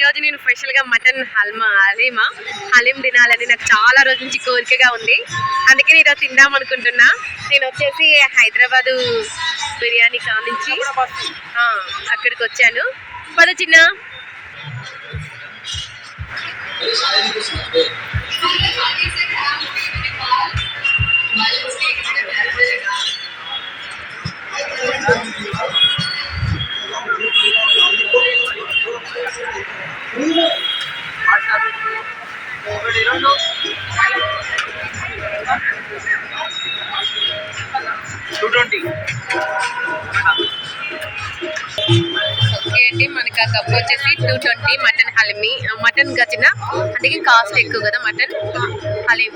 ఈరోజు నేను స్పెషల్గా మటన్ హలీం తినాలని నాకు చాలా రోజు నుంచి కోరికగా ఉంది. అందుకే నేను ఈరోజు తిందాం అనుకుంటున్నా. నేను వచ్చేసి హైదరాబాదు బిర్యానీ కానించి అక్కడికి వచ్చాను. పద చిన్న. ఓకే అండి, మనకి ఆ కప్ వచ్చేసి 220 మటన్ హలీమి. మటన్ గచిన అందుకే కాస్ట్ ఎక్కువ కదా మటన్ హలీం.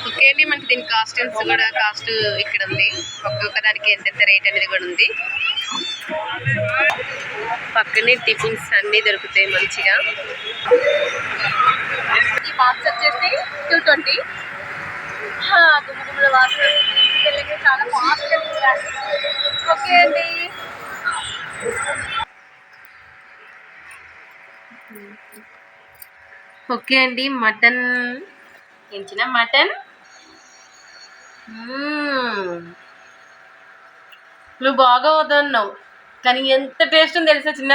ఓకే అండి, మనకి దీని కాస్ట్ ఇక్కడ ఉంది. ఒక్కొక్క దానికి ఎంత రేట్ అనేది కూడా ఉంది. పక్కనే టిఫిన్స్ అన్నీ దొరుకుతాయి మంచిగా. ఈ బాక్స్ వచ్చేసి 220. గుమ్మగుమ్మల వాసన చాలా ఫాస్ట్. ఓకే అండి. ఓకే అండి, మటన్ ఎంచిన మటన్. నువ్వు బాగా వద్దన్నావు కానీ ఎంత టేస్ట్ ఉంది తెలుసా చిన్న.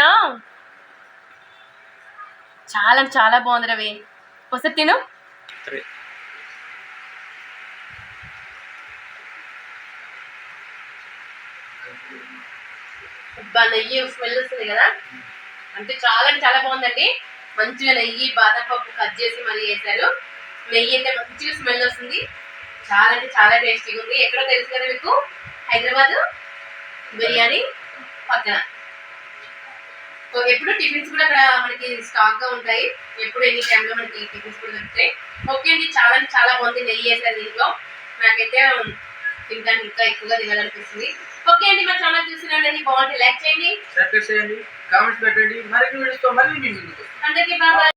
చాలా చాలా బాగుంది రవి. ఒకసారి తిను. నెయ్యి స్మెల్ వస్తుంది కదా, అంటే చాలా బాగుందండి. మంచిగా నెయ్యి బాదం పప్పు కట్ చేసి మరీ వేసారు. నెయ్యి అయితే మంచిగా స్మెల్ వస్తుంది. చాలా టేస్టీగా ఉంది. ఎక్కడో తెలుసు కదా మీకు, హైదరాబాద్ బిర్యానీ పక్కన. ఎప్పుడు టిఫిన్స్ కూడా అక్కడ మనకి స్టాక్ గా ఉంటాయి. ఎప్పుడు ఎన్ని టైంలో మనకి టిఫిన్స్ కూడా దొరుకుతాయి. ఓకే అండి, చాలా బాగుంది. నెయ్యి వేసారు దీంట్లో. నాకైతే తినడానికి ఇంకా ఎక్కువగా తినాలనిపిస్తుంది. ఓకే అండి, మా ఛానల్ చూసినండి బాగుంటే లైక్ చేయండి, సబ్స్క్రైబ్ చేయండి, కామెంట్స్ పెట్టండి. మరిన్ని వీడియోస్తో మళ్ళీ మీ ముందుకు వస్తాం. అందరికీ బాయ్.